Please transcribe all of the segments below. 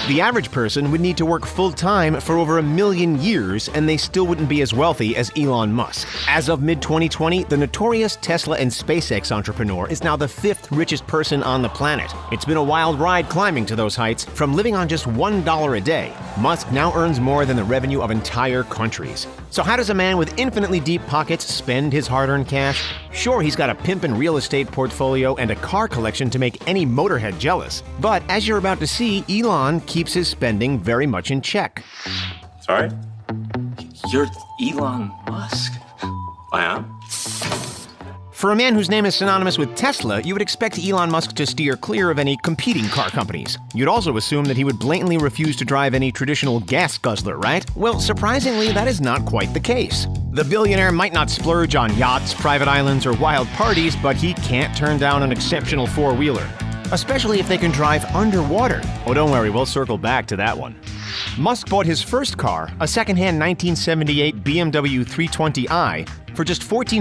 The average person would need to work full-time for over 1 million years, and they still wouldn't be as wealthy as Elon Musk. As of mid-2020, the notorious Tesla and SpaceX entrepreneur is now the 5th richest person on the planet. It's been a wild ride climbing to those heights. From living on just $1 a day, Musk now earns more than the revenue of entire countries. So how does a man with infinitely deep pockets spend his hard-earned cash? Sure, he's got a pimpin' real estate portfolio and a car collection to make any motorhead jealous. But as you're about to see, Elon keeps his spending very much in check. Sorry? You're Elon Musk? I am? For a man whose name is synonymous with Tesla, you would expect Elon Musk to steer clear of any competing car companies. You'd also assume that he would blatantly refuse to drive any traditional gas guzzler, right? Well, surprisingly, that is not quite the case. The billionaire might not splurge on yachts, private islands, or wild parties, but he can't turn down an exceptional four-wheeler, especially if they can drive underwater. Oh, don't worry, we'll circle back to that one. Musk bought his first car, a second-hand 1978 BMW 320i, for just $1,400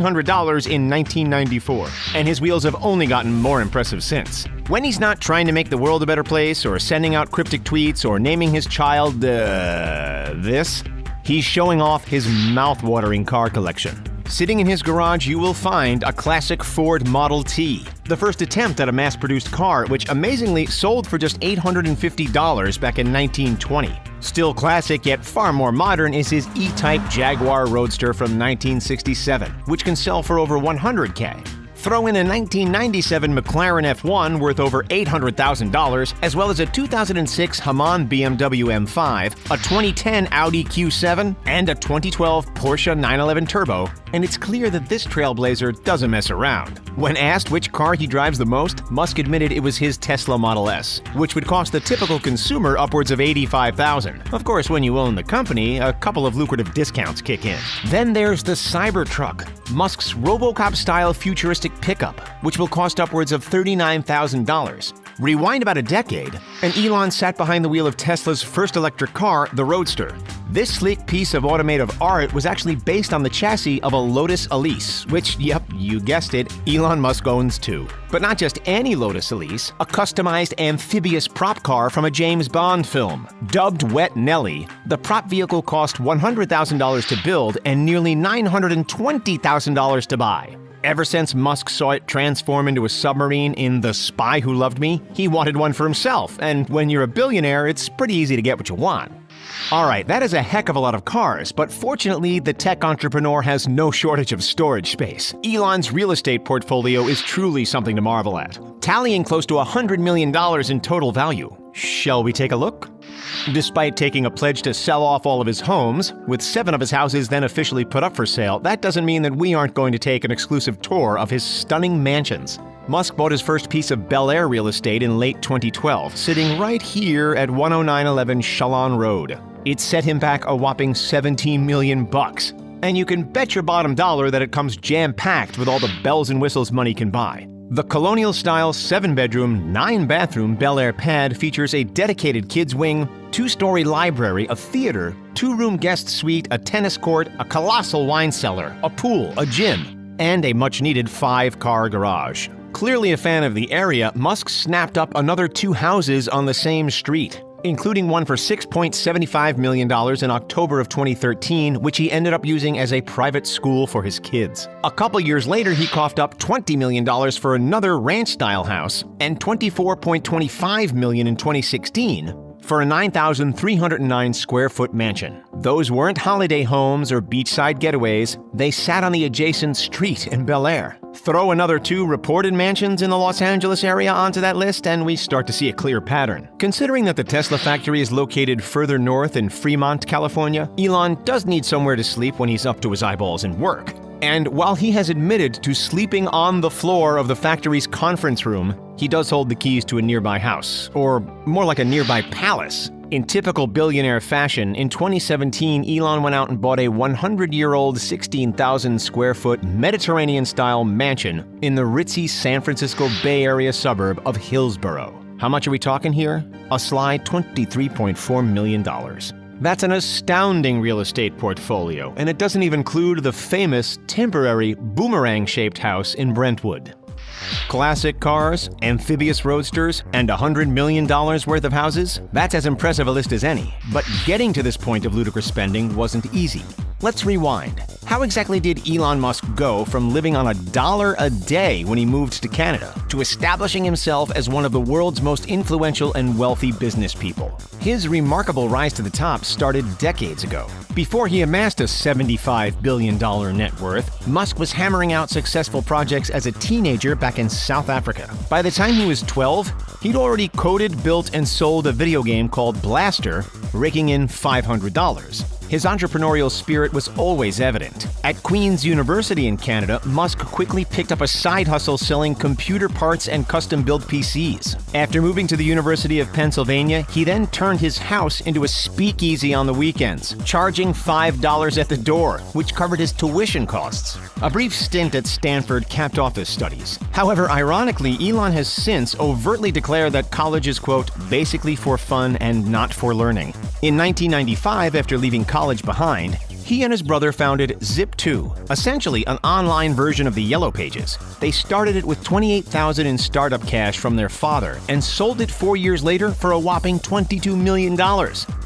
in 1994, and his wheels have only gotten more impressive since. When he's not trying to make the world a better place, or sending out cryptic tweets, or naming his child, this, he's showing off his mouth-watering car collection. Sitting in his garage, you will find a classic Ford Model T, the first attempt at a mass-produced car, which amazingly sold for just $850 back in 1920. Still classic, yet far more modern, is his E-Type Jaguar Roadster from 1967, which can sell for over $100K. Throw in a 1997 McLaren F1 worth over $800,000, as well as a 2006 Hamann BMW M5, a 2010 Audi Q7, and a 2012 Porsche 911 Turbo, and it's clear that this trailblazer doesn't mess around. When asked which car he drives the most, Musk admitted it was his Tesla Model S, which would cost the typical consumer upwards of $85,000. Of course, when you own the company, a couple of lucrative discounts kick in. Then there's the Cybertruck, Musk's RoboCop-style futuristic pickup, which will cost upwards of $39,000. Rewind about a decade, and Elon sat behind the wheel of Tesla's first electric car, the Roadster. This sleek piece of automotive art was actually based on the chassis of a Lotus Elise, which, yep, you guessed it, Elon Musk owns too. But not just any Lotus Elise, a customized amphibious prop car from a James Bond film. Dubbed Wet Nelly, the prop vehicle cost $100,000 to build and nearly $920,000 to buy. Ever since Musk saw it transform into a submarine in The Spy Who Loved Me, he wanted one for himself, and when you're a billionaire, it's pretty easy to get what you want. Alright, that is a heck of a lot of cars, but fortunately, the tech entrepreneur has no shortage of storage space. Elon's real estate portfolio is truly something to marvel at, tallying close to $100 million in total value. Shall we take a look? Despite taking a pledge to sell off all of his homes, with 7 of his houses then officially put up for sale, that doesn't mean that we aren't going to take an exclusive tour of his stunning mansions. Musk bought his first piece of Bel Air real estate in late 2012, sitting right here at 10911 Shalon Road. It set him back a whopping $17 million. And you can bet your bottom dollar that it comes jam-packed with all the bells and whistles money can buy. The colonial-style 7-bedroom, 9-bathroom Bel Air pad features a dedicated kids' wing, 2-story library, a theater, 2-room guest suite, a tennis court, a colossal wine cellar, a pool, a gym, and a much-needed 5-car garage. Clearly a fan of the area, Musk snapped up another 2 houses on the same street, including one for $6.75 million in October of 2013, which he ended up using as a private school for his kids. A couple years later, he coughed up $20 million for another ranch-style house, and $24.25 million in 2016 for a 9,309 square foot mansion. Those weren't holiday homes or beachside getaways, they sat on the adjacent street in Bel Air. Throw another 2 reported mansions in the Los Angeles area onto that list, and we start to see a clear pattern. Considering that the Tesla factory is located further north in Fremont, California, Elon does need somewhere to sleep when he's up to his eyeballs in work. And while he has admitted to sleeping on the floor of the factory's conference room, he does hold the keys to a nearby house, or more like a nearby palace. In typical billionaire fashion, in 2017, Elon went out and bought a 100-year-old 16,000 square foot Mediterranean-style mansion in the ritzy San Francisco Bay Area suburb of Hillsborough. How much are we talking here? A sly $23.4 million. That's an astounding real estate portfolio, and it doesn't even include the famous, temporary, boomerang-shaped house in Brentwood. Classic cars, amphibious roadsters, and $100 million worth of houses? That's as impressive a list as any. But getting to this point of ludicrous spending wasn't easy. Let's rewind. How exactly did Elon Musk go from living on $1 a day when he moved to Canada to establishing himself as one of the world's most influential and wealthy business people? His remarkable rise to the top started decades ago. Before he amassed a $75 billion net worth, Musk was hammering out successful projects as a teenager back in South Africa. By the time he was 12, he'd already coded, built, and sold a video game called Blaster, raking in $500. His entrepreneurial spirit was always evident. At Queen's University in Canada, Musk quickly picked up a side hustle selling computer parts and custom-built PCs. After moving to the University of Pennsylvania, he then turned his house into a speakeasy on the weekends, charging $5 at the door, which covered his tuition costs. A brief stint at Stanford capped off his studies. However, ironically, Elon has since overtly declared that college is, quote, basically for fun and not for learning. In 1995, after leaving college behind, he and his brother founded Zip2, essentially an online version of the Yellow Pages. They started it with $28,000 in startup cash from their father and sold it 4 years later for a whopping $22 million.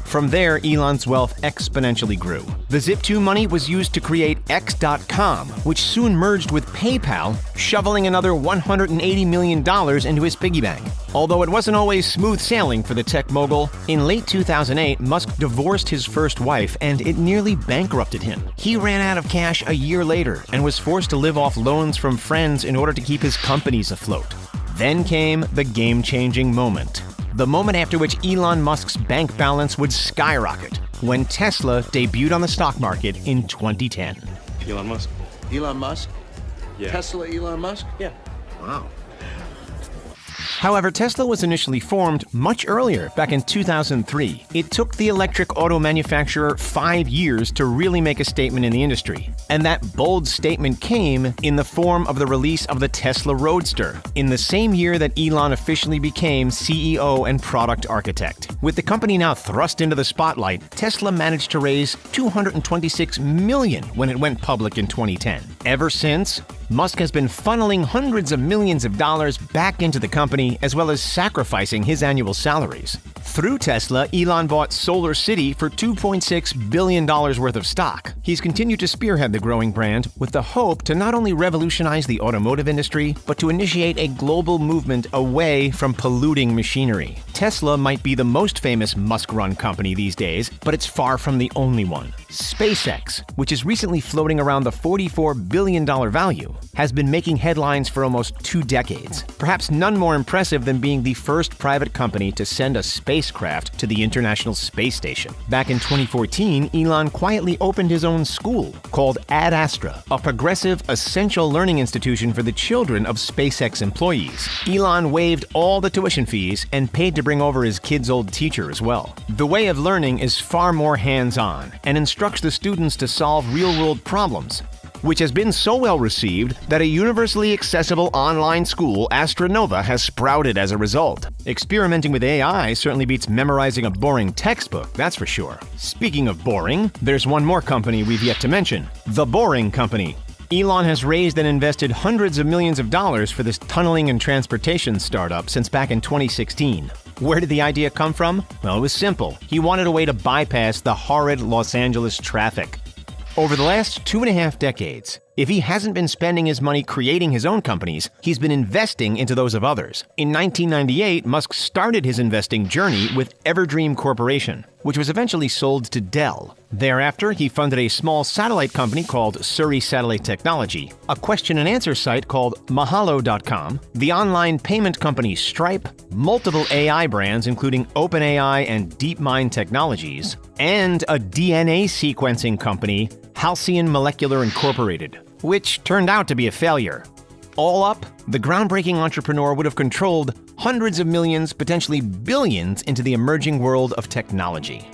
From there, Elon's wealth exponentially grew. The Zip2 money was used to create X.com, which soon merged with PayPal, shoveling another $180 million into his piggy bank. Although it wasn't always smooth sailing for the tech mogul, in late 2008, Musk divorced his first wife and it nearly bankrupted him. He ran out of cash a year later and was forced to live off loans from friends in order to keep his companies afloat. Then came the game-changing moment. The moment after which Elon Musk's bank balance would skyrocket, when Tesla debuted on the stock market in 2010. Elon Musk. Elon Musk? Yeah. Tesla Elon Musk? Yeah. Wow. However, Tesla was initially formed much earlier, back in 2003. It took the electric auto manufacturer 5 years to really make a statement in the industry. And that bold statement came in the form of the release of the Tesla Roadster, in the same year that Elon officially became CEO and product architect. With the company now thrust into the spotlight, Tesla managed to raise $226 million when it went public in 2010. Ever since, Musk has been funneling hundreds of millions of dollars back into the company, as well as sacrificing his annual salaries. Through Tesla, Elon bought Solar City for $2.6 billion worth of stock. He's continued to spearhead the growing brand with the hope to not only revolutionize the automotive industry, but to initiate a global movement away from polluting machinery. Tesla might be the most famous Musk-run company these days, but it's far from the only one. SpaceX, which is recently floating around the $44 billion value, has been making headlines for almost 2 decades. Perhaps none more impressive than being the first private company to send a spacecraft to the International Space Station. Back in 2014, Elon quietly opened his own school called Ad Astra, a progressive, essential learning institution for the children of SpaceX employees. Elon waived all the tuition fees and paid to bring over his kid's old teacher as well. The way of learning is far more hands-on and instructs the students to solve real-world problems, which has been so well received that a universally accessible online school, Astronova, has sprouted as a result. Experimenting with AI certainly beats memorizing a boring textbook, that's for sure. Speaking of boring, there's one more company we've yet to mention, The Boring Company. Elon has raised and invested hundreds of millions of dollars for this tunneling and transportation startup since back in 2016. Where did the idea come from? Well, it was simple. He wanted a way to bypass the horrid Los Angeles traffic. Over the last 2.5 decades, if he hasn't been spending his money creating his own companies, he's been investing into those of others. In 1998, Musk started his investing journey with Everdream Corporation, which was eventually sold to Dell. Thereafter, he funded a small satellite company called Surrey Satellite Technology, a question and answer site called Mahalo.com, the online payment company Stripe, multiple AI brands including OpenAI and DeepMind Technologies, and a DNA sequencing company, Halcyon Molecular Incorporated, which turned out to be a failure. All up, the groundbreaking entrepreneur would have controlled hundreds of millions, potentially billions, into the emerging world of technology.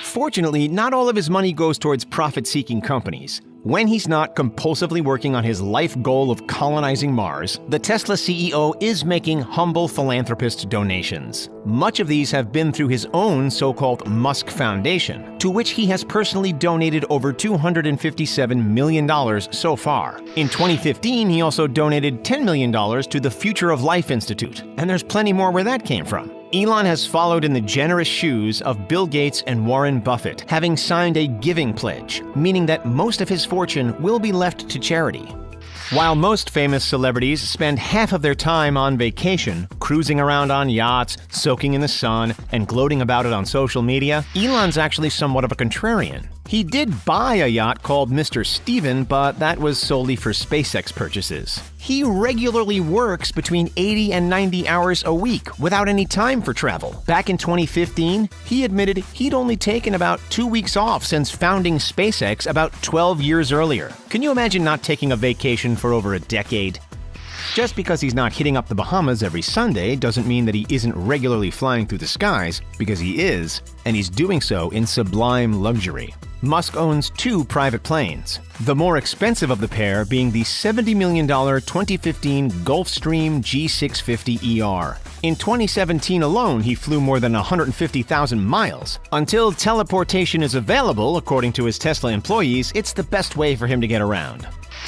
Fortunately, not all of his money goes towards profit-seeking companies. When he's not compulsively working on his life goal of colonizing Mars, the Tesla CEO is making humble philanthropist donations. Much of these have been through his own so-called Musk Foundation, to which he has personally donated over $257 million so far. In 2015, he also donated $10 million to the Future of Life Institute, and there's plenty more where that came from. Elon has followed in the generous shoes of Bill Gates and Warren Buffett, having signed a giving pledge, meaning that most of his fortune will be left to charity. While most famous celebrities spend half of their time on vacation, cruising around on yachts, soaking in the sun, and gloating about it on social media, Elon's actually somewhat of a contrarian. He did buy a yacht called Mr. Steven, but that was solely for SpaceX purchases. He regularly works between 80 and 90 hours a week without any time for travel. Back in 2015, he admitted he'd only taken about 2 weeks off since founding SpaceX about 12 years earlier. Can you imagine not taking a vacation for over a decade? Just because he's not hitting up the Bahamas every Sunday doesn't mean that he isn't regularly flying through the skies, because he is, and he's doing so in sublime luxury. Musk owns 2 private planes, the more expensive of the pair being the $70 million 2015 Gulfstream G650ER. In 2017 alone, he flew more than 150,000 miles. Until teleportation is available, according to his Tesla employees, it's the best way for him to get around.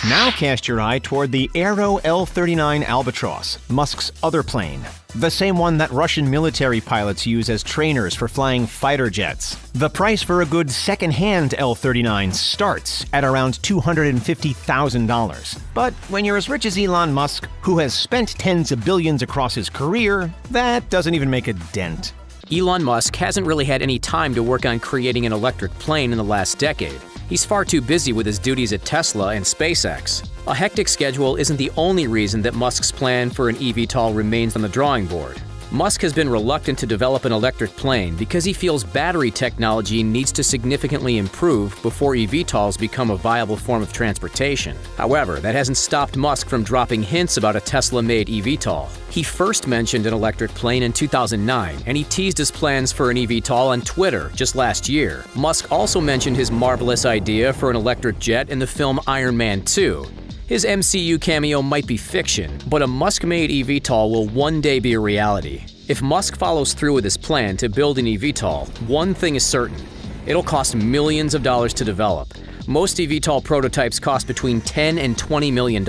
Now cast your eye toward the Aero L-39 Albatross, Musk's other plane, the same one that Russian military pilots use as trainers for flying fighter jets. The price for a good second-hand L-39 starts at around $250,000. But when you're as rich as Elon Musk, who has spent tens of billions across his career, that doesn't even make a dent. Elon Musk hasn't really had any time to work on creating an electric plane in the last decade. He's far too busy with his duties at Tesla and SpaceX. A hectic schedule isn't the only reason that Musk's plan for an eVTOL remains on the drawing board. Musk has been reluctant to develop an electric plane because he feels battery technology needs to significantly improve before eVTOLs become a viable form of transportation. However, that hasn't stopped Musk from dropping hints about a Tesla-made eVTOL. He first mentioned an electric plane in 2009, and he teased his plans for an eVTOL on Twitter just last year. Musk also mentioned his marvelous idea for an electric jet in the film Iron Man 2. His MCU cameo might be fiction, but a Musk-made eVTOL will one day be a reality. If Musk follows through with his plan to build an eVTOL, one thing is certain: it'll cost millions of dollars to develop. Most eVTOL prototypes cost between $10 and $20 million,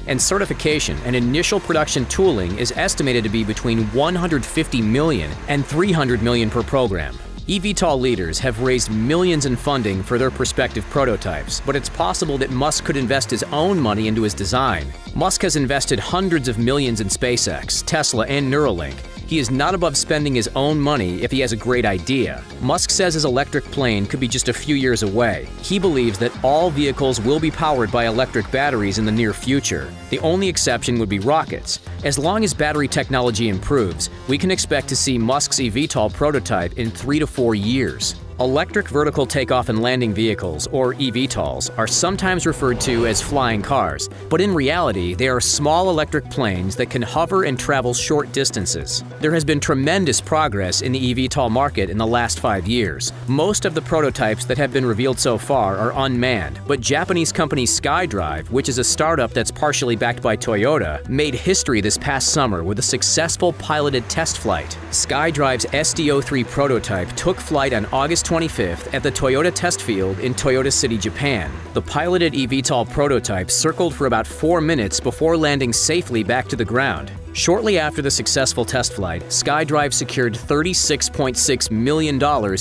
and certification and initial production tooling is estimated to be between $150 million and $300 million per program. eVTOL leaders have raised millions in funding for their prospective prototypes, but it's possible that Musk could invest his own money into his design. Musk has invested hundreds of millions in SpaceX, Tesla, and Neuralink. He is not above spending his own money if he has a great idea. Musk says his electric plane could be just a few years away. He believes that all vehicles will be powered by electric batteries in the near future. The only exception would be rockets. As long as battery technology improves, we can expect to see Musk's eVTOL prototype in 3 to 4 years. Electric vertical takeoff and landing vehicles, or eVTOLs, are sometimes referred to as flying cars, but in reality, they are small electric planes that can hover and travel short distances. There has been tremendous progress in the eVTOL market in the last 5 years. Most of the prototypes that have been revealed so far are unmanned, but Japanese company SkyDrive, which is a startup that's partially backed by Toyota, made history this past summer with a successful piloted test flight. SkyDrive's SDO-3 prototype took flight on August 25th at the Toyota test field in Toyota City, Japan. The piloted eVTOL prototype circled for about 4 minutes before landing safely back to the ground. Shortly after the successful test flight, SkyDrive secured $36.6 million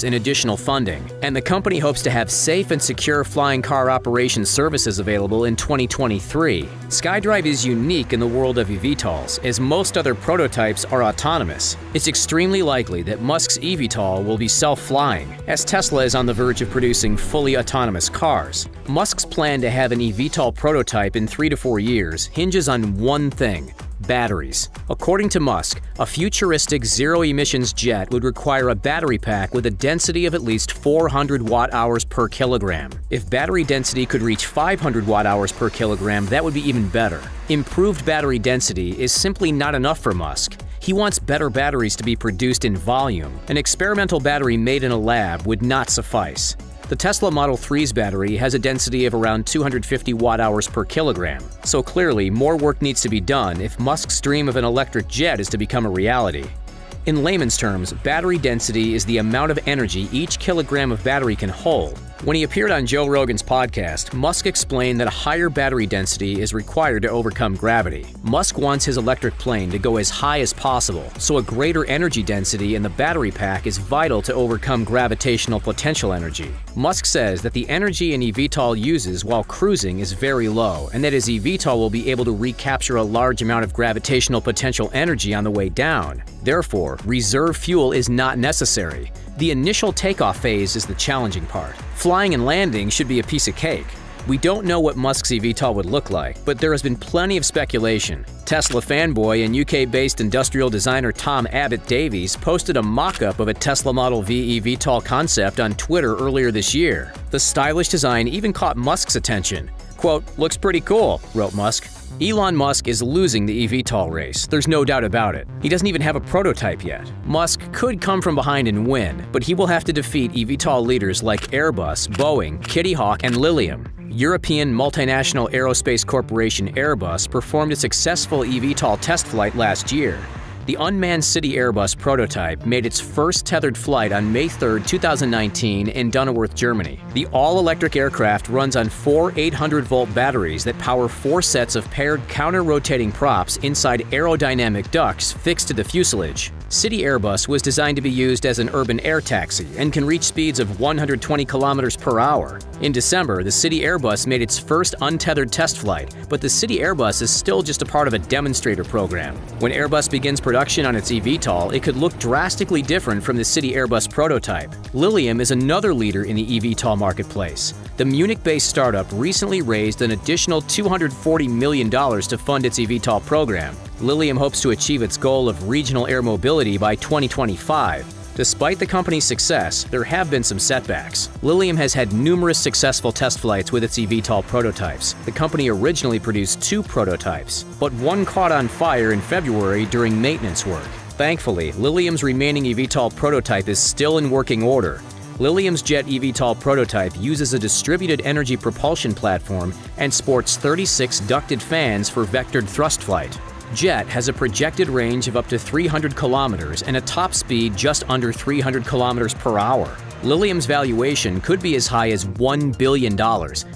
in additional funding, and the company hopes to have safe and secure flying car operation services available in 2023. SkyDrive is unique in the world of eVTOLs, as most other prototypes are autonomous. It's extremely likely that Musk's eVTOL will be self-flying, as Tesla is on the verge of producing fully autonomous cars. Musk's plan to have an eVTOL prototype in 3 to 4 years hinges on one thing: batteries. According to Musk, a futuristic zero-emissions jet would require a battery pack with a density of at least 400 watt-hours per kilogram. If battery density could reach 500 watt-hours per kilogram, that would be even better. Improved battery density is simply not enough for Musk. He wants better batteries to be produced in volume. An experimental battery made in a lab would not suffice. The Tesla Model 3's battery has a density of around 250 watt-hours per kilogram, so clearly more work needs to be done if Musk's dream of an electric jet is to become a reality. In layman's terms, battery density is the amount of energy each kilogram of battery can hold. When he appeared on Joe Rogan's podcast, Musk explained that a higher battery density is required to overcome gravity. Musk wants his electric plane to go as high as possible, so a greater energy density in the battery pack is vital to overcome gravitational potential energy. Musk says that the energy an eVTOL uses while cruising is very low, and that his eVTOL will be able to recapture a large amount of gravitational potential energy on the way down. Therefore, reserve fuel is not necessary. The initial takeoff phase is the challenging part. Flying and landing should be a piece of cake. We don't know what Musk's eVTOL would look like, but there has been plenty of speculation. Tesla fanboy and UK-based industrial designer Tom Abbott Davies posted a mock-up of a Tesla Model V eVTOL concept on Twitter earlier this year. The stylish design even caught Musk's attention. Quote, "Looks pretty cool," wrote Musk. Elon Musk is losing the eVTOL race, there's no doubt about it. He doesn't even have a prototype yet. Musk could come from behind and win, but he will have to defeat eVTOL leaders like Airbus, Boeing, Kitty Hawk, and Lilium. European multinational aerospace corporation Airbus performed a successful eVTOL test flight last year. The unmanned City Airbus prototype made its first tethered flight on May 3, 2019 in Donauwörth, Germany. The all-electric aircraft runs on four 800-volt batteries that power four sets of paired counter-rotating props inside aerodynamic ducts fixed to the fuselage. City Airbus was designed to be used as an urban air taxi and can reach speeds of 120 kilometers per hour. In December, the City Airbus made its first untethered test flight, but the City Airbus is still just a part of a demonstrator program. When Airbus begins production on its eVTOL, it could look drastically different from the City Airbus prototype. Lilium is another leader in the eVTOL marketplace. The Munich-based startup recently raised an additional $240 million to fund its eVTOL program. Lilium hopes to achieve its goal of regional air mobility by 2025. Despite the company's success, there have been some setbacks. Lilium has had numerous successful test flights with its eVTOL prototypes. The company originally produced 2 prototypes, but one caught on fire in February during maintenance work. Thankfully, Lilium's remaining eVTOL prototype is still in working order. Lilium's Jet eVTOL prototype uses a distributed energy propulsion platform and sports 36 ducted fans for vectored thrust flight. Jet has a projected range of up to 300 kilometers and a top speed just under 300 kilometers per hour. Lilium's valuation could be as high as $1 billion,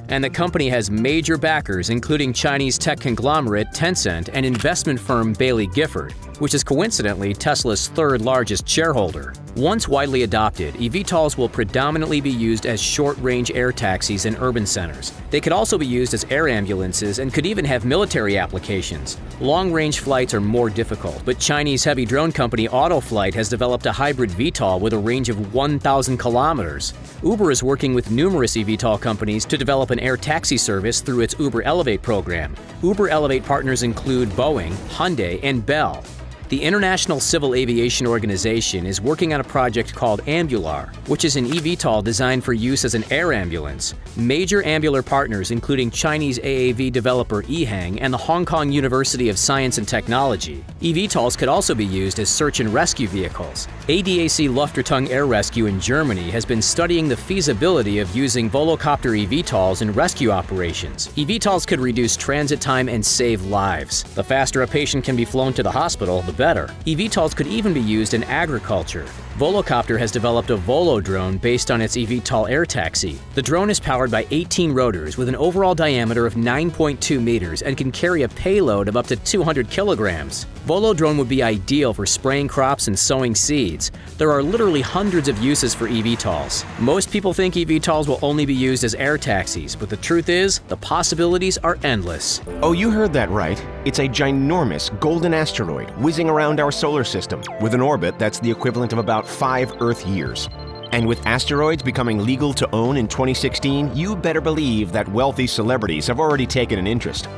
and the company has major backers including Chinese tech conglomerate Tencent and investment firm Baillie Gifford, which is coincidentally Tesla's third largest shareholder. Once widely adopted, eVTOLs will predominantly be used as short-range air taxis in urban centers. They could also be used as air ambulances and could even have military applications. Long-range flights are more difficult, but Chinese heavy drone company Autoflight has developed a hybrid VTOL with a range of 1,000 kilometers. Uber is working with numerous eVTOL companies to develop an air taxi service through its Uber Elevate program. Uber Elevate partners include Boeing, Hyundai, and Bell. The International Civil Aviation Organization is working on a project called Ambular, which is an eVTOL designed for use as an air ambulance. Major ambular partners including Chinese AAV developer EHang and the Hong Kong University of Science and Technology. eVTOLs could also be used as search and rescue vehicles. ADAC Luftertung Air Rescue in Germany has been studying the feasibility of using Volocopter eVTOLs in rescue operations. eVTOLs could reduce transit time and save lives. The faster a patient can be flown to the hospital, the better. eVTOLs could even be used in agriculture. Volocopter has developed a Volo drone based on its eVTOL air taxi. The drone is powered by 18 rotors with an overall diameter of 9.2 meters and can carry a payload of up to 200 kilograms. Volo drone would be ideal for spraying crops and sowing seeds. There are literally hundreds of uses for eVTOLs. Most people think eVTOLs will only be used as air taxis, but the truth is, the possibilities are endless. Oh, you heard that right. It's a ginormous golden asteroid whizzing around our solar system with an orbit that's the equivalent of about 5 Earth years. And with asteroids becoming legal to own in 2016, you better believe that wealthy celebrities have already taken an interest.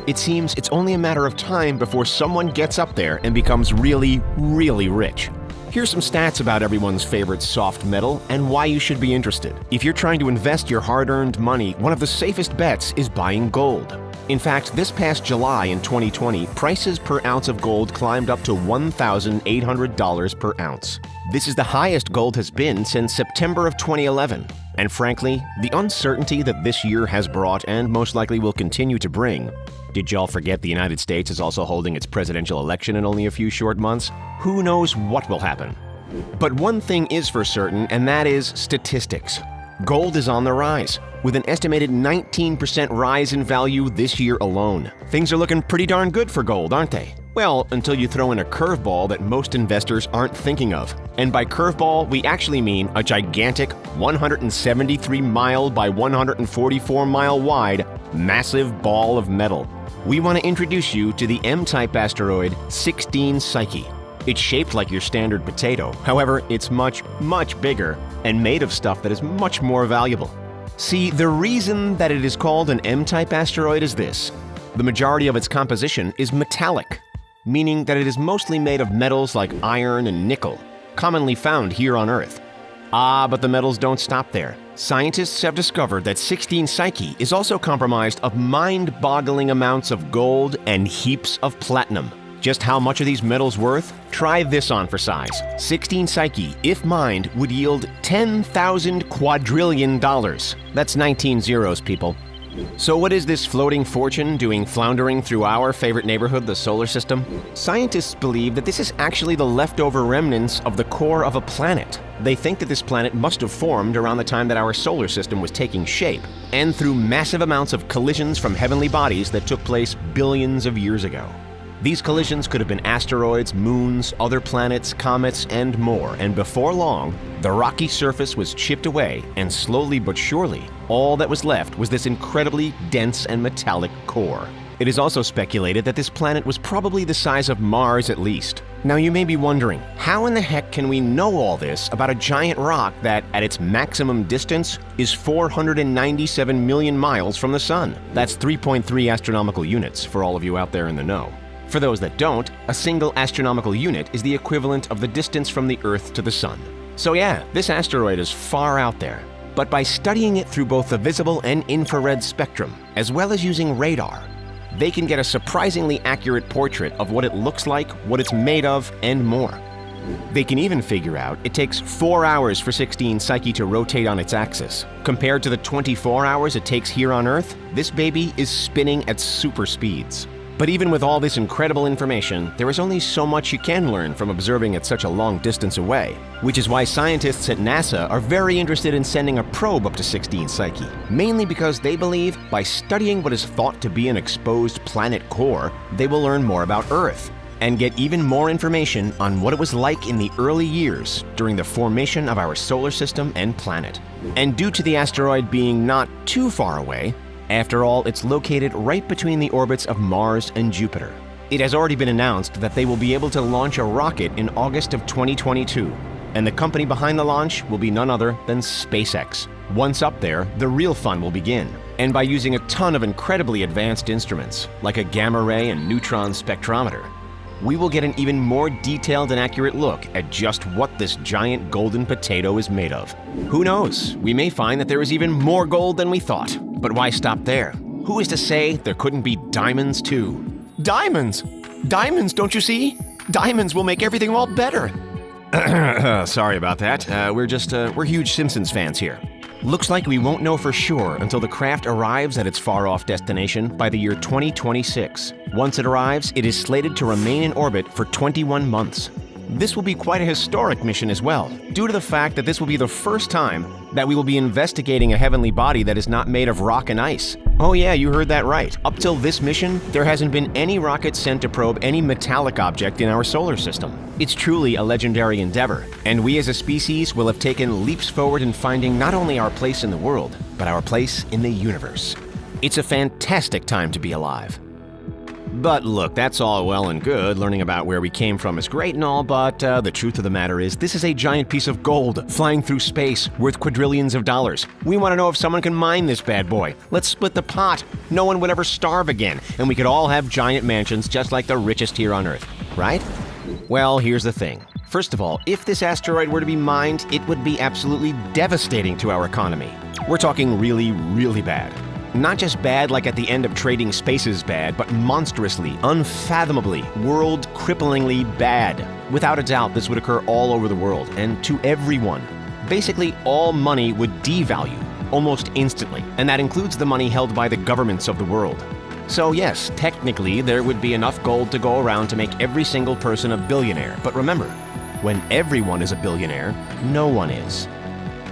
It seems it's only a matter of time before someone gets up there and becomes really, really rich. Here's some stats about everyone's favorite soft metal and why you should be interested. If you're trying to invest your hard-earned money, one of the safest bets is buying gold. In fact, this past July in 2020, prices per ounce of gold climbed up to $1,800 per ounce. This is the highest gold has been since September of 2011. And frankly, the uncertainty that this year has brought and most likely will continue to bring. Did y'all forget the United States is also holding its presidential election in only a few short months? Who knows what will happen? But one thing is for certain, and that is statistics. Gold is on the rise, with an estimated 19% rise in value this year alone. Things are looking pretty darn good for gold, aren't they? Well, until you throw in a curveball that most investors aren't thinking of. And by curveball, we actually mean a gigantic 173-mile by 144-mile wide massive ball of metal. We want to introduce you to the M-type asteroid 16 Psyche. It's shaped like your standard potato. However, it's much, much bigger and made of stuff that is much more valuable. See, the reason that it is called an M-type asteroid is this. The majority of its composition is metallic, meaning that it is mostly made of metals like iron and nickel, commonly found here on Earth. But the metals don't stop there. Scientists have discovered that 16 Psyche is also comprised of mind-boggling amounts of gold and heaps of platinum. Just how much are these metals worth? Try this on for size. 16 Psyche, if mined, would yield 10,000 quadrillion dollars. That's 19 zeros, people. So what is this floating fortune doing floundering through our favorite neighborhood, the solar system? Scientists believe that this is actually the leftover remnants of the core of a planet. They think that this planet must have formed around the time that our solar system was taking shape, and through massive amounts of collisions from heavenly bodies that took place billions of years ago. These collisions could have been asteroids, moons, other planets, comets, and more, and before long, the rocky surface was chipped away, and slowly but surely, all that was left was this incredibly dense and metallic core. It is also speculated that this planet was probably the size of Mars at least. Now you may be wondering, how in the heck can we know all this about a giant rock that, at its maximum distance, is 497 million miles from the Sun? That's 3.3 astronomical units for all of you out there in the know. For those that don't, a single astronomical unit is the equivalent of the distance from the Earth to the Sun. So yeah, this asteroid is far out there. But by studying it through both the visible and infrared spectrum, as well as using radar, they can get a surprisingly accurate portrait of what it looks like, what it's made of, and more. They can even figure out it takes 4 hours for 16 Psyche to rotate on its axis. Compared to the 24 hours it takes here on Earth, this baby is spinning at super speeds. But even with all this incredible information, there is only so much you can learn from observing at such a long distance away, which is why scientists at NASA are very interested in sending a probe up to 16 Psyche, mainly because they believe by studying what is thought to be an exposed planet core, they will learn more about Earth and get even more information on what it was like in the early years during the formation of our solar system and planet. And due to the asteroid being not too far away, after all, it's located right between the orbits of Mars and Jupiter. It has already been announced that they will be able to launch a rocket in August of 2022, and the company behind the launch will be none other than SpaceX. Once up there, the real fun will begin, and by using a ton of incredibly advanced instruments, like a gamma ray and neutron spectrometer, we will get an even more detailed and accurate look at just what this giant golden potato is made of. Who knows? We may find that there is even more gold than we thought. But why stop there? Who is to say there couldn't be diamonds too? Diamonds! Diamonds, don't you see? Diamonds will make everything all better. Sorry about that. We're huge Simpsons fans here. Looks like we won't know for sure until the craft arrives at its far-off destination by the year 2026. Once it arrives, it is slated to remain in orbit for 21 months. This will be quite a historic mission as well, due to the fact that this will be the first time that we will be investigating a heavenly body that is not made of rock and ice. Oh yeah, you heard that right. Up till this mission, there hasn't been any rocket sent to probe any metallic object in our solar system. It's truly a legendary endeavor, and we as a species will have taken leaps forward in finding not only our place in the world, but our place in the universe. It's a fantastic time to be alive. But look, that's all well and good. Learning about where we came from is great and all, but the truth of the matter is this is a giant piece of gold flying through space worth quadrillions of dollars. We want to know if someone can mine this bad boy. Let's split the pot. No one would ever starve again, and we could all have giant mansions just like the richest here on Earth, right? Well, here's the thing. First of all, if this asteroid were to be mined, it would be absolutely devastating to our economy. We're talking really, really bad. Not just bad like at the end of Trading Spaces bad, but monstrously, unfathomably, world-cripplingly bad. Without a doubt, this would occur all over the world, and to everyone. Basically, all money would devalue, almost instantly, and that includes the money held by the governments of the world. So yes, technically, there would be enough gold to go around to make every single person a billionaire. But remember, when everyone is a billionaire, no one is.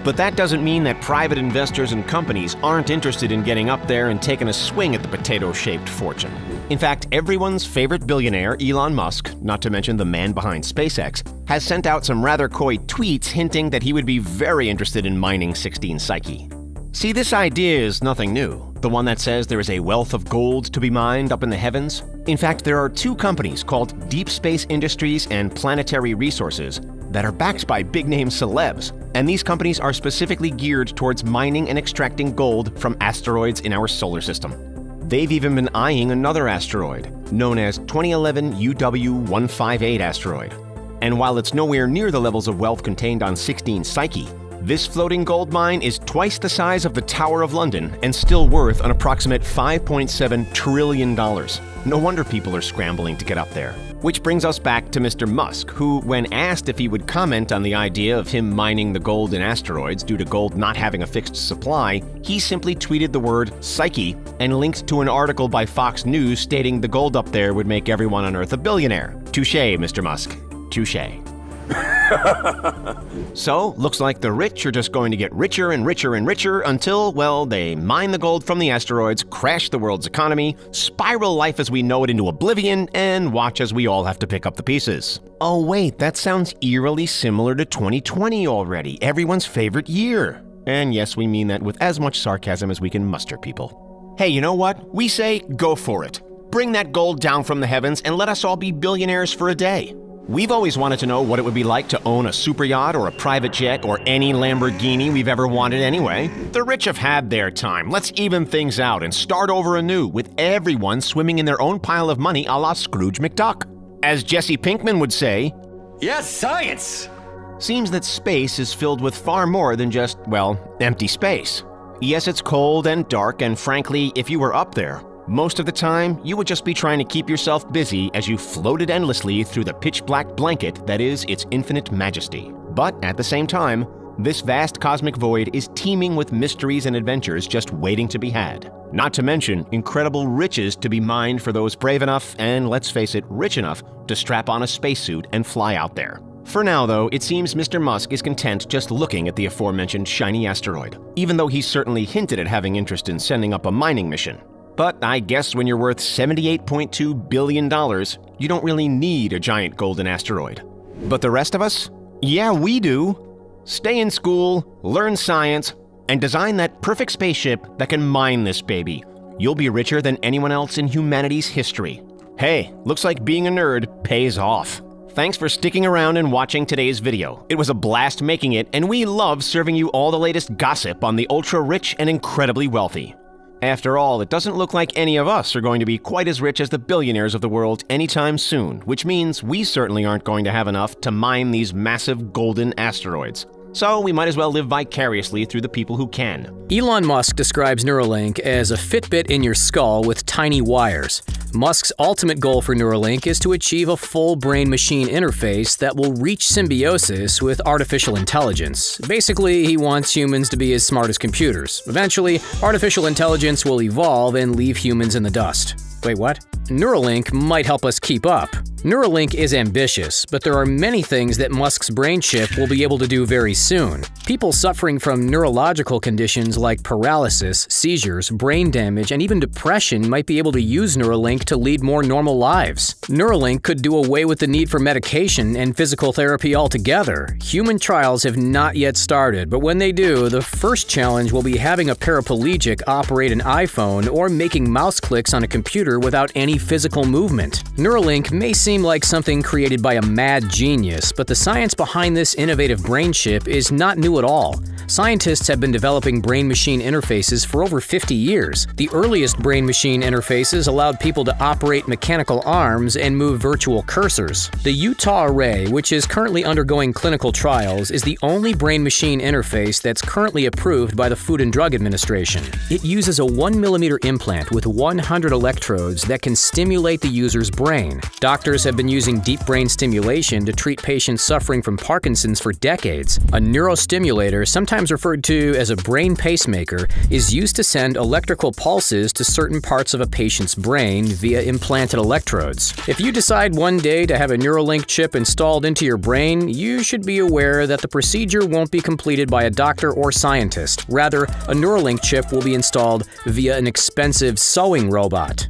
But that doesn't mean that private investors and companies aren't interested in getting up there and taking a swing at the potato-shaped fortune. In fact, everyone's favorite billionaire, Elon Musk, not to mention the man behind SpaceX, has sent out some rather coy tweets hinting that he would be very interested in mining 16 Psyche. See, this idea is nothing new, the one that says there is a wealth of gold to be mined up in the heavens. In fact, there are two companies called Deep Space Industries and Planetary Resources that are backed by big-name celebs, and these companies are specifically geared towards mining and extracting gold from asteroids in our solar system. They've even been eyeing another asteroid, known as 2011 UW158 asteroid. And while it's nowhere near the levels of wealth contained on 16 Psyche, this floating gold mine is twice the size of the Tower of London and still worth an approximate $5.7 trillion. No wonder people are scrambling to get up there. Which brings us back to Mr. Musk, who, when asked if he would comment on the idea of him mining the gold in asteroids due to gold not having a fixed supply, he simply tweeted the word Psyche and linked to an article by Fox News stating the gold up there would make everyone on Earth a billionaire. Touché, Mr. Musk. Touché. So, looks like the rich are just going to get richer and richer and richer until, well, they mine the gold from the asteroids, crash the world's economy, spiral life as we know it into oblivion, and watch as we all have to pick up the pieces. Oh wait, that sounds eerily similar to 2020 already, everyone's favorite year. And yes, we mean that with as much sarcasm as we can muster, people. Hey, you know what? We say go for it. Bring that gold down from the heavens and let us all be billionaires for a day. We've always wanted to know what it would be like to own a super yacht or a private jet or any Lamborghini we've ever wanted anyway. The rich have had their time. Let's even things out and start over anew with everyone swimming in their own pile of money a la Scrooge McDuck. As Jesse Pinkman would say, Yes, science! Seems that space is filled with far more than just, well, empty space. Yes, it's cold and dark, and frankly, if you were up there, most of the time, you would just be trying to keep yourself busy as you floated endlessly through the pitch-black blanket that is its infinite majesty. But at the same time, this vast cosmic void is teeming with mysteries and adventures just waiting to be had. Not to mention incredible riches to be mined for those brave enough and, let's face it, rich enough to strap on a spacesuit and fly out there. For now, though, it seems Mr. Musk is content just looking at the aforementioned shiny asteroid, even though he certainly hinted at having interest in sending up a mining mission. But I guess when you're worth $78.2 billion, you don't really need a giant golden asteroid. But the rest of us? Yeah, we do. Stay in school, learn science, and design that perfect spaceship that can mine this baby. You'll be richer than anyone else in humanity's history. Hey, looks like being a nerd pays off. Thanks for sticking around and watching today's video. It was a blast making it, and we love serving you all the latest gossip on the ultra-rich and incredibly wealthy. After all, it doesn't look like any of us are going to be quite as rich as the billionaires of the world anytime soon, which means we certainly aren't going to have enough to mine these massive golden asteroids. So we might as well live vicariously through the people who can. Elon Musk describes Neuralink as a Fitbit in your skull with tiny wires. Musk's ultimate goal for Neuralink is to achieve a full brain-machine interface that will reach symbiosis with artificial intelligence. Basically, he wants humans to be as smart as computers. Eventually, artificial intelligence will evolve and leave humans in the dust. Wait, what? Neuralink might help us keep up. Neuralink is ambitious, but there are many things that Musk's brain chip will be able to do very soon. People suffering from neurological conditions like paralysis, seizures, brain damage, and even depression might be able to use Neuralink to lead more normal lives. Neuralink could do away with the need for medication and physical therapy altogether. Human trials have not yet started, but when they do, the first challenge will be having a paraplegic operate an iPhone or making mouse clicks on a computer without any physical movement. Neuralink may seem like something created by a mad genius, but the science behind this innovative brain chip is not new at all. Scientists have been developing brain-machine interfaces for over 50 years. The earliest brain-machine interfaces allowed people to operate mechanical arms and move virtual cursors. The Utah Array, which is currently undergoing clinical trials, is the only brain-machine interface that's currently approved by the Food and Drug Administration. It uses a 1mm implant with 100 electrodes that can stimulate the user's brain. Doctors have been using deep brain stimulation to treat patients suffering from Parkinson's for decades. A neurostimulator, sometimes referred to as a brain pacemaker, is used to send electrical pulses to certain parts of a patient's brain via implanted electrodes. If you decide one day to have a Neuralink chip installed into your brain, you should be aware that the procedure won't be completed by a doctor or scientist. Rather, a Neuralink chip will be installed via an expensive sewing robot.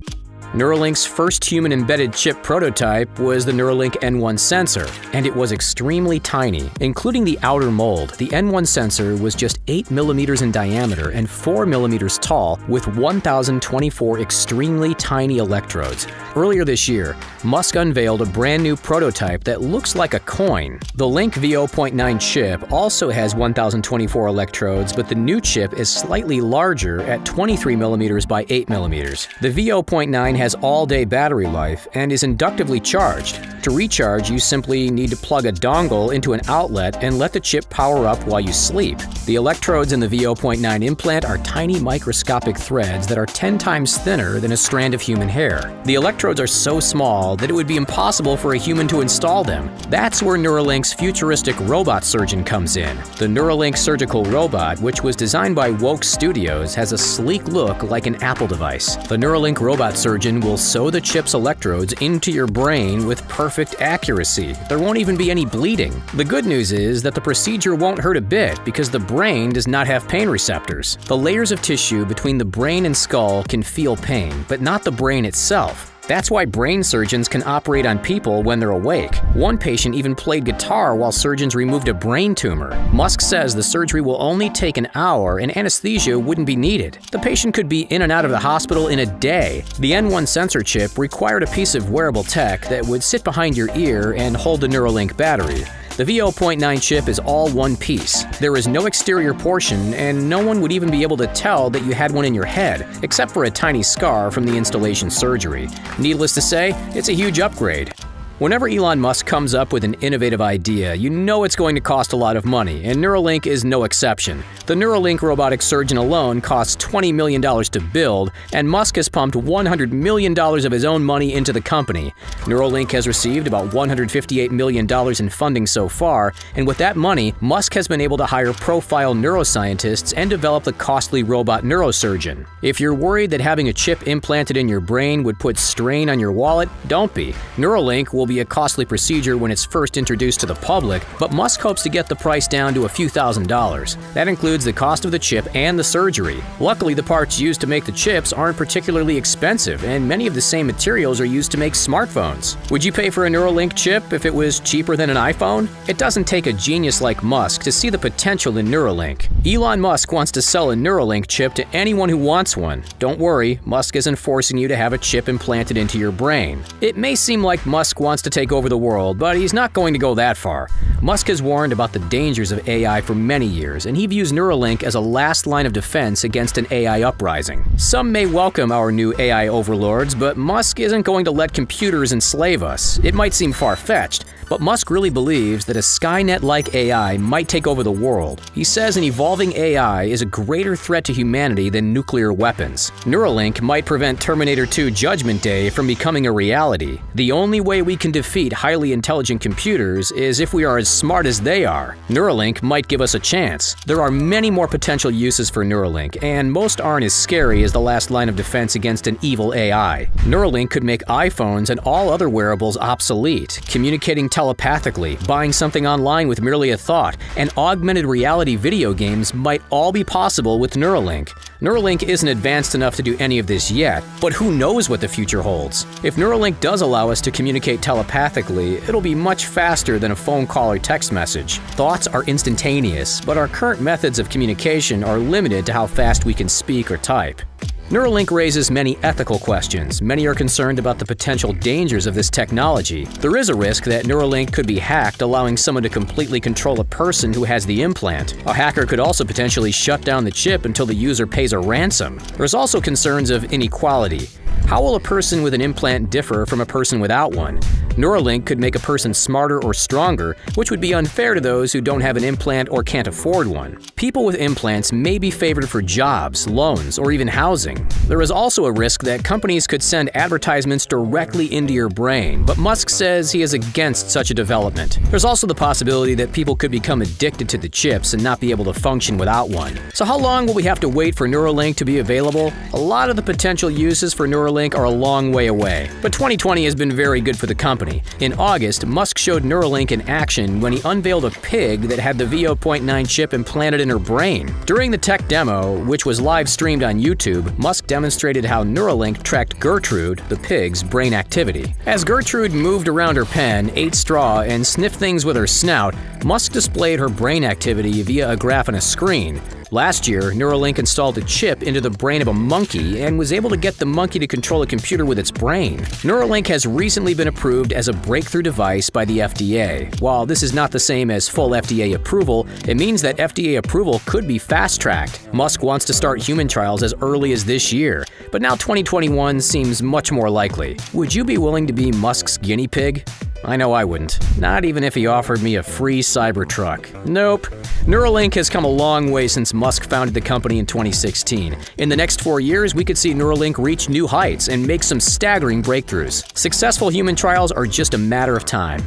Neuralink's first human-embedded chip prototype was the Neuralink N1 sensor, and it was extremely tiny. Including the outer mold, the N1 sensor was just 8 millimeters in diameter and 4 millimeters tall, with 1,024 extremely tiny electrodes. Earlier this year, Musk unveiled a brand new prototype that looks like a coin. The Link V0.9 chip also has 1,024 electrodes, but the new chip is slightly larger at 23 millimeters by 8 millimeters. The V0.9 has all-day battery life and is inductively charged. To recharge, you simply need to plug a dongle into an outlet and let the chip power up while you sleep. The electrodes in the V0.9 implant are tiny microscopic threads that are 10 times thinner than a strand of human hair. The electrodes are so small that it would be impossible for a human to install them. That's where Neuralink's futuristic robot surgeon comes in. The Neuralink surgical robot, which was designed by Woke Studios, has a sleek look like an Apple device. The Neuralink robot surgeon will sew the chip's electrodes into your brain with perfect accuracy. There won't even be any bleeding. The good news is that the procedure won't hurt a bit because the brain does not have pain receptors. The layers of tissue between the brain and skull can feel pain, but not the brain itself. That's why brain surgeons can operate on people when they're awake. One patient even played guitar while surgeons removed a brain tumor. Musk says the surgery will only take an hour and anesthesia wouldn't be needed. The patient could be in and out of the hospital in a day. The N1 sensor chip required a piece of wearable tech that would sit behind your ear and hold the Neuralink battery. The V0.9 chip is all one piece. There is no exterior portion, and no one would even be able to tell that you had one in your head, except for a tiny scar from the installation surgery. Needless to say, it's a huge upgrade. Whenever Elon Musk comes up with an innovative idea, you know it's going to cost a lot of money, and Neuralink is no exception. The Neuralink robotic surgeon alone costs $20 million to build, and Musk has pumped $100 million of his own money into the company. Neuralink has received about $158 million in funding so far, and with that money, Musk has been able to hire profile neuroscientists and develop the costly robot neurosurgeon. If you're worried that having a chip implanted in your brain would put strain on your wallet, don't be. Neuralink will be a costly procedure when it's first introduced to the public, but Musk hopes to get the price down to a few $1,000s. That includes the cost of the chip and the surgery. Luckily, the parts used to make the chips aren't particularly expensive, and many of the same materials are used to make smartphones. Would you pay for a Neuralink chip if it was cheaper than an iPhone? It doesn't take a genius like Musk to see the potential in Neuralink. Elon Musk wants to sell a Neuralink chip to anyone who wants one. Don't worry, Musk isn't forcing you to have a chip implanted into your brain. It may seem like Musk wants to take over the world, but he's not going to go that far. Musk has warned about the dangers of AI for many years, and he views Neuralink as a last line of defense against an AI uprising. Some may welcome our new AI overlords, but Musk isn't going to let computers enslave us. It might seem far-fetched, but Musk really believes that a Skynet-like AI might take over the world. He says an evolving AI is a greater threat to humanity than nuclear weapons. Neuralink might prevent Terminator 2 Judgment Day from becoming a reality. The only way we can defeat highly intelligent computers is if we are as smart as they are. Neuralink might give us a chance. There are many more potential uses for Neuralink, and most aren't as scary as the last line of defense against an evil AI. Neuralink could make iPhones and all other wearables obsolete, communicating telepathically, buying something online with merely a thought, and augmented reality video games might all be possible with Neuralink. Neuralink isn't advanced enough to do any of this yet, but who knows what the future holds? If Neuralink does allow us to communicate telepathically, it'll be much faster than a phone call or text message. Thoughts are instantaneous, but our current methods of communication are limited to how fast we can speak or type. Neuralink raises many ethical questions. Many are concerned about the potential dangers of this technology. There is a risk that Neuralink could be hacked, allowing someone to completely control a person who has the implant. A hacker could also potentially shut down the chip until the user pays a ransom. There's also concerns of inequality. How will a person with an implant differ from a person without one? Neuralink could make a person smarter or stronger, which would be unfair to those who don't have an implant or can't afford one. People with implants may be favored for jobs, loans, or even housing. There is also a risk that companies could send advertisements directly into your brain, but Musk says he is against such a development. There's also the possibility that people could become addicted to the chips and not be able to function without one. So how long will we have to wait for Neuralink to be available? A lot of the potential uses for Neuralink are a long way away, but 2020 has been very good for the company. In August, Musk showed Neuralink in action when he unveiled a pig that had the V0.9 chip implanted in her brain. During the tech demo, which was live streamed on YouTube, Musk demonstrated how Neuralink tracked Gertrude, the pig's, brain activity. As Gertrude moved around her pen, ate straw, and sniffed things with her snout, Musk displayed her brain activity via a graph on a screen. Last year, Neuralink installed a chip into the brain of a monkey and was able to get the monkey to control a computer with its brain. Neuralink has recently been approved as a breakthrough device by the FDA. While this is not the same as full FDA approval, it means that FDA approval could be fast-tracked. Musk wants to start human trials as early as this year, but now 2021 seems much more likely. Would you be willing to be Musk's guinea pig? I know I wouldn't. Not even if he offered me a free Cybertruck. Nope. Neuralink has come a long way since Musk founded the company in 2016. In the next 4 years, we could see Neuralink reach new heights and make some staggering breakthroughs. Successful human trials are just a matter of time.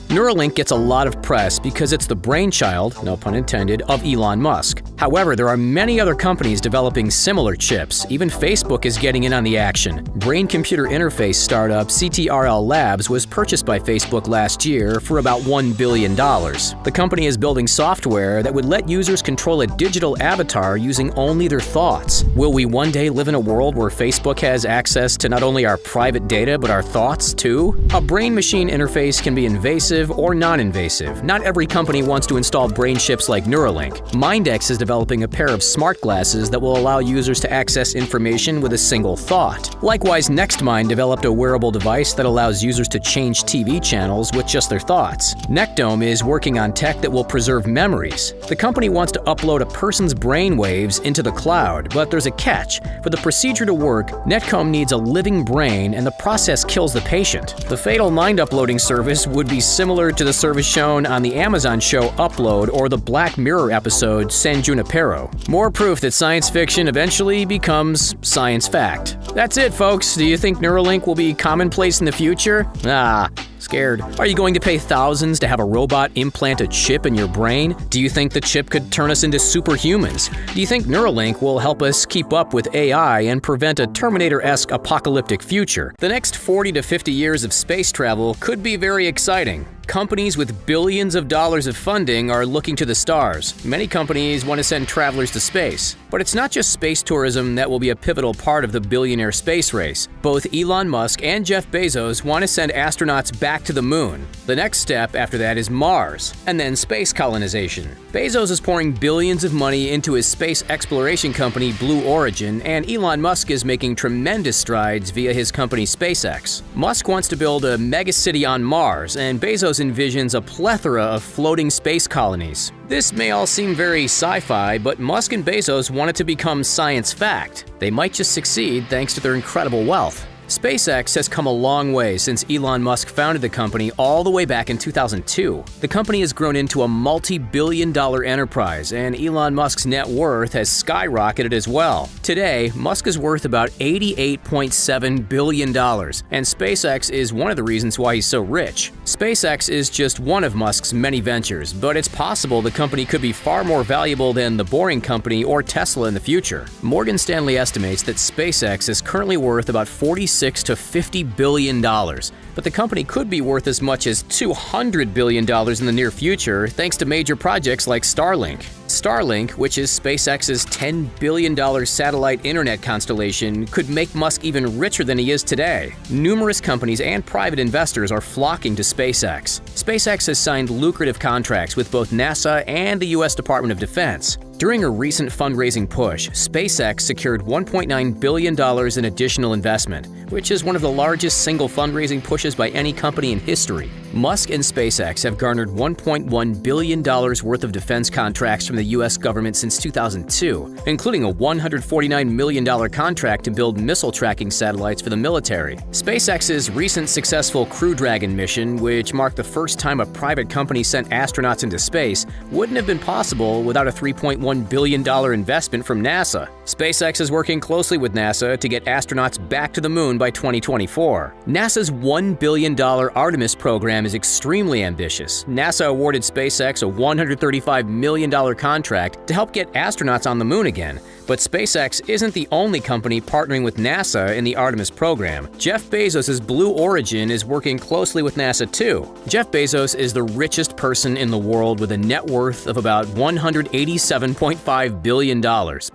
Neuralink gets a lot of press because it's the brainchild, no pun intended, of Elon Musk. However, there are many other companies developing similar chips. Even Facebook is getting in on the action. Brain-computer interface startup CTRL Labs was purchased by Facebook last year for about $1 billion. The company is building software that would let users control a digital avatar using only their thoughts. Will we one day live in a world where Facebook has access to not only our private data but our thoughts too? A brain-machine interface can be invasive or non-invasive. Not every company wants to install brain chips like Neuralink. Mindex is developing a pair of smart glasses that will allow users to access information with a single thought. Likewise, NextMind developed a wearable device that allows users to change TV channels with just their thoughts. Nectome is working on tech that will preserve memories. The company wants to upload a person's brain waves into the cloud, but there's a catch. For the procedure to work, Nectome needs a living brain, and the process kills the patient. The fatal mind uploading service would be similar to the service shown on the Amazon show Upload or the Black Mirror episode San Junipero. More proof that science fiction eventually becomes science fact. That's it, folks. Do you think Neuralink will be commonplace in the future? Scared. Are you going to pay thousands to have a robot implant a chip in your brain? Do you think the chip could turn us into superhumans? Do you think Neuralink will help us keep up with AI and prevent a Terminator-esque apocalyptic future? The next 40 to 50 years of space travel could be very exciting. Companies with billions of dollars of funding are looking to the stars. Many companies want to send travelers to space. But it's not just space tourism that will be a pivotal part of the billionaire space race. Both Elon Musk and Jeff Bezos want to send astronauts back to the moon. The next step after that is Mars, and then space colonization. Bezos is pouring billions of money into his space exploration company Blue Origin, and Elon Musk is making tremendous strides via his company SpaceX. Musk wants to build a megacity on Mars, and Bezos envisions a plethora of floating space colonies. This may all seem very sci-fi, but Musk and Bezos want it to become science fact. They might just succeed thanks to their incredible wealth. SpaceX has come a long way since Elon Musk founded the company all the way back in 2002. The company has grown into a multi-billion-dollar enterprise, and Elon Musk's net worth has skyrocketed as well. Today, Musk is worth about $88.7 billion, and SpaceX is one of the reasons why he's so rich. SpaceX is just one of Musk's many ventures, but it's possible the company could be far more valuable than the Boring Company or Tesla in the future. Morgan Stanley estimates that SpaceX is currently worth about $46 to $50 billion, but the company could be worth as much as $200 billion in the near future thanks to major projects like Starlink. Starlink, which is SpaceX's $10 billion satellite internet constellation, could make Musk even richer than he is today. Numerous companies and private investors are flocking to SpaceX. SpaceX has signed lucrative contracts with both NASA and the U.S. Department of Defense. During a recent fundraising push, SpaceX secured $1.9 billion in additional investment, which is one of the largest single fundraising pushes by any company in history. Musk and SpaceX have garnered $1.1 billion worth of defense contracts from the U.S. government since 2002, including a $149 million contract to build missile tracking satellites for the military. SpaceX's recent successful Crew Dragon mission, which marked the first time a private company sent astronauts into space, wouldn't have been possible without a $3.1 billion investment from NASA. SpaceX is working closely with NASA to get astronauts back to the moon by 2024. NASA's $1 billion Artemis program is extremely ambitious. NASA awarded SpaceX a $135 million contract to help get astronauts on the moon again. But SpaceX isn't the only company partnering with NASA in the Artemis program. Jeff Bezos' Blue Origin is working closely with NASA too. Jeff Bezos is the richest person in the world with a net worth of about $187.5 billion,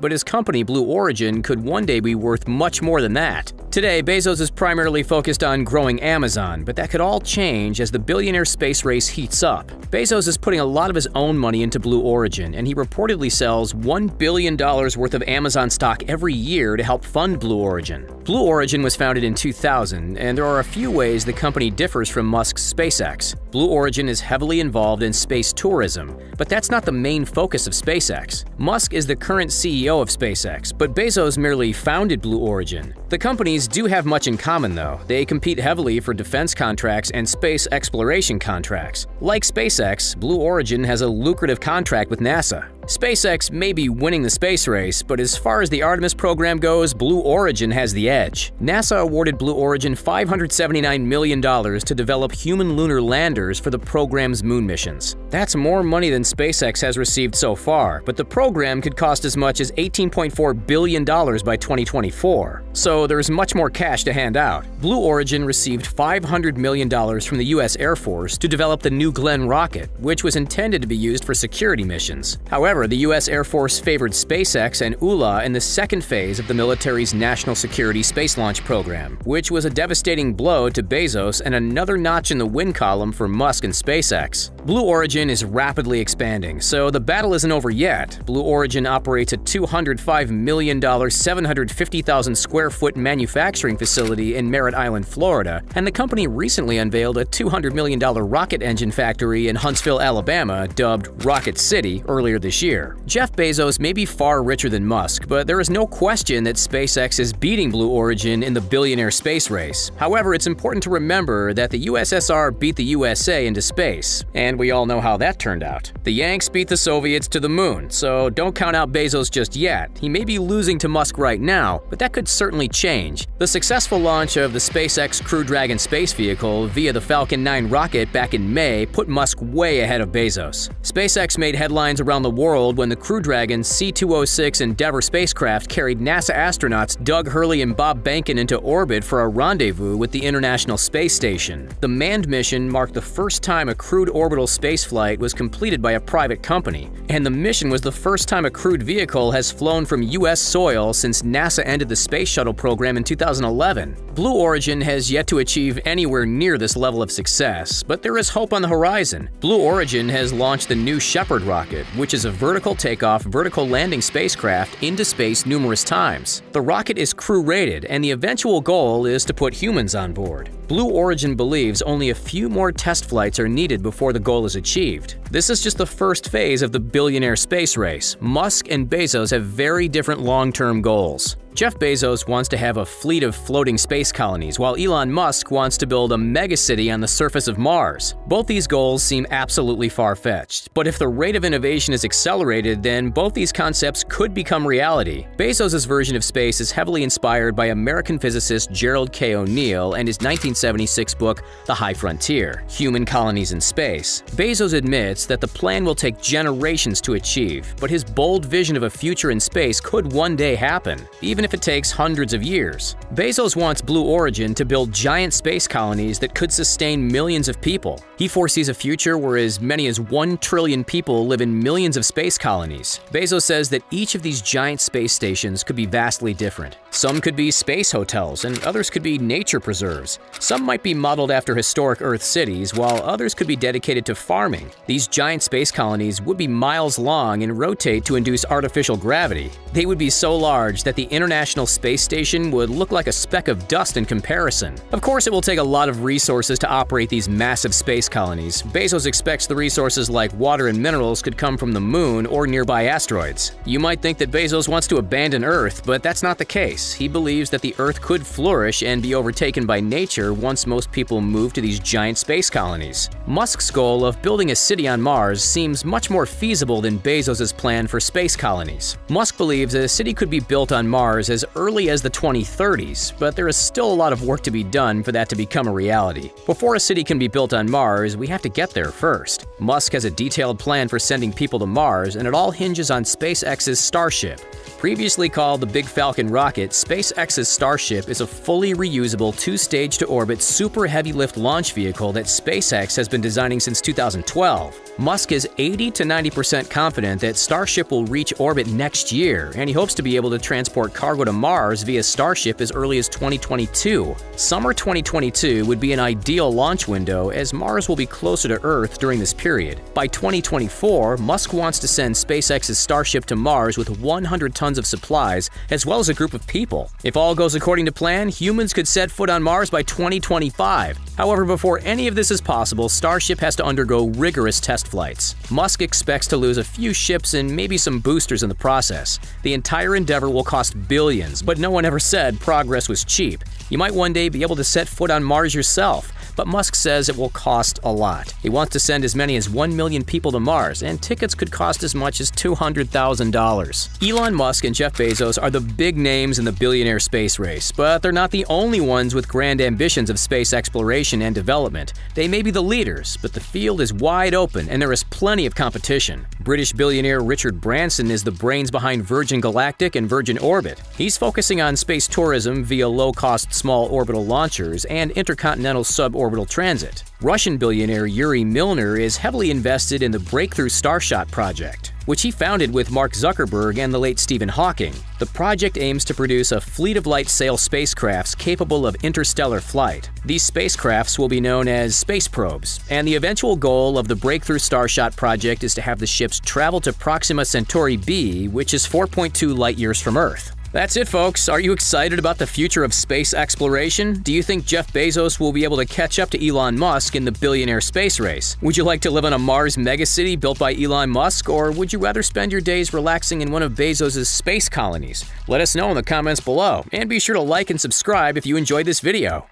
but his company Blue Origin could one day be worth much more than that. Today, Bezos is primarily focused on growing Amazon, but that could all change as the billionaire space race heats up. Bezos is putting a lot of his own money into Blue Origin, and he reportedly sells $1 billion worth of Amazon stock every year to help fund Blue Origin. Blue Origin was founded in 2000, and there are a few ways the company differs from Musk's SpaceX. Blue Origin is heavily involved in space tourism, but that's not the main focus of SpaceX. Musk is the current CEO of SpaceX, but Bezos merely founded Blue Origin. The companies do have much in common, though. They compete heavily for defense contracts and space exploration contracts. Like SpaceX, Blue Origin has a lucrative contract with NASA. SpaceX may be winning the space race, but as far as the Artemis program goes, Blue Origin has the edge. NASA awarded Blue Origin $579 million to develop human lunar landers for the program's moon missions. That's more money than SpaceX has received so far, but the program could cost as much as $18.4 billion by 2024. So there's much more cash to hand out. Blue Origin received $500 million from the U.S. Air Force to develop the New Glenn rocket, which was intended to be used for security missions. However, the U.S. Air Force favored SpaceX and ULA in the second phase of the military's National Security Space Launch Program, which was a devastating blow to Bezos and another notch in the win column for Musk and SpaceX. Blue Origin is rapidly expanding, so the battle isn't over yet. Blue Origin operates a $205 million, 750,000 square foot manufacturing facility in Merritt Island, Florida, and the company recently unveiled a $200 million rocket engine factory in Huntsville, Alabama, dubbed Rocket City, earlier this year. Jeff Bezos may be far richer than Musk, but there is no question that SpaceX is beating Blue Origin in the billionaire space race. However, it's important to remember that the USSR beat the USA into space, and we all know how that turned out. The Yanks beat the Soviets to the moon, so don't count out Bezos just yet. He may be losing to Musk right now, but that could certainly change. The successful launch of the SpaceX Crew Dragon space vehicle via the Falcon 9 rocket back in May put Musk way ahead of Bezos. SpaceX made headlines around the world when the Crew Dragon C-206 Endeavour spacecraft carried NASA astronauts Doug Hurley and Bob Behnken into orbit for a rendezvous with the International Space Station. The manned mission marked the first time a crewed orbital spaceflight was completed by a private company, and the mission was the first time a crewed vehicle has flown from U.S. soil since NASA ended the Space Shuttle program in 2011. Blue Origin has yet to achieve anywhere near this level of success, but there is hope on the horizon. Blue Origin has launched the New Shepard rocket, which is a vertical takeoff, vertical landing spacecraft into space numerous times. The rocket is crew-rated, and the eventual goal is to put humans on board. Blue Origin believes only a few more test flights are needed before the goal is achieved. This is just the first phase of the billionaire space race. Musk and Bezos have very different long-term goals. Jeff Bezos wants to have a fleet of floating space colonies, while Elon Musk wants to build a megacity on the surface of Mars. Both these goals seem absolutely far-fetched, but if the rate of innovation is accelerated, then both these concepts could become reality. Bezos' version of space is heavily inspired by American physicist Gerald K. O'Neill and his 1976 book, The High Frontier: Human Colonies in Space. Bezos admits that the plan will take generations to achieve, but his bold vision of a future in space could one day happen. Even even if it takes hundreds of years. Bezos wants Blue Origin to build giant space colonies that could sustain millions of people. He foresees a future where as many as 1 trillion people live in millions of space colonies. Bezos says that each of these giant space stations could be vastly different. Some could be space hotels, and others could be nature preserves. Some might be modeled after historic Earth cities, while others could be dedicated to farming. These giant space colonies would be miles long and rotate to induce artificial gravity. They would be so large that the International Space Station would look like a speck of dust in comparison. Of course, it will take a lot of resources to operate these massive space colonies. Bezos expects the resources like water and minerals could come from the moon or nearby asteroids. You might think that Bezos wants to abandon Earth, but that's not the case. He believes that the Earth could flourish and be overtaken by nature once most people move to these giant space colonies. Musk's goal of building a city on Mars seems much more feasible than Bezos' plan for space colonies. Musk believes a city could be built on Mars as early as the 2030s, but there is still a lot of work to be done for that to become a reality. Before a city can be built on Mars, we have to get there first. Musk has a detailed plan for sending people to Mars, and it all hinges on SpaceX's Starship. Previously called the Big Falcon rocket, SpaceX's Starship is a fully reusable 2-stage-to-orbit super heavy-lift launch vehicle that SpaceX has been designing since 2012. Musk is 80 to 90% confident that Starship will reach orbit next year, and he hopes to be able to transport cargo to Mars via Starship as early as 2022. Summer 2022 would be an ideal launch window, as Mars will be closer to Earth during this period. By 2024, Musk wants to send SpaceX's Starship to Mars with 100 tons of supplies, as well as a group of people. If all goes according to plan, humans could set foot on Mars by 2025. However, before any of this is possible, Starship has to undergo rigorous test flights. Musk expects to lose a few ships and maybe some boosters in the process. The entire endeavor will cost billions, but no one ever said progress was cheap. You might one day be able to set foot on Mars yourself, but Musk says it will cost a lot. He wants to send as many as 1 million people to Mars, and tickets could cost as much as $200,000. Elon Musk and Jeff Bezos are the big names in the billionaire space race, but they're not the only ones with grand ambitions of space exploration and development. They may be the leaders, but the field is wide open and there is plenty of competition. British billionaire Richard Branson is the brains behind Virgin Galactic and Virgin Orbit. He's focusing on space tourism via low-cost small orbital launchers and intercontinental suborbital transit. Russian billionaire Yuri Milner is heavily invested in the Breakthrough Starshot project, which he founded with Mark Zuckerberg and the late Stephen Hawking. The project aims to produce a fleet of light-sail spacecrafts capable of interstellar flight. These spacecrafts will be known as space probes, and the eventual goal of the Breakthrough Starshot project is to have the ships travel to Proxima Centauri b, which is 4.2 light-years from Earth. That's it, folks. Are you excited about the future of space exploration? Do you think Jeff Bezos will be able to catch up to Elon Musk in the billionaire space race? Would you like to live in a Mars megacity built by Elon Musk, or would you rather spend your days relaxing in one of Bezos' space colonies? Let us know in the comments below, and be sure to like and subscribe if you enjoyed this video.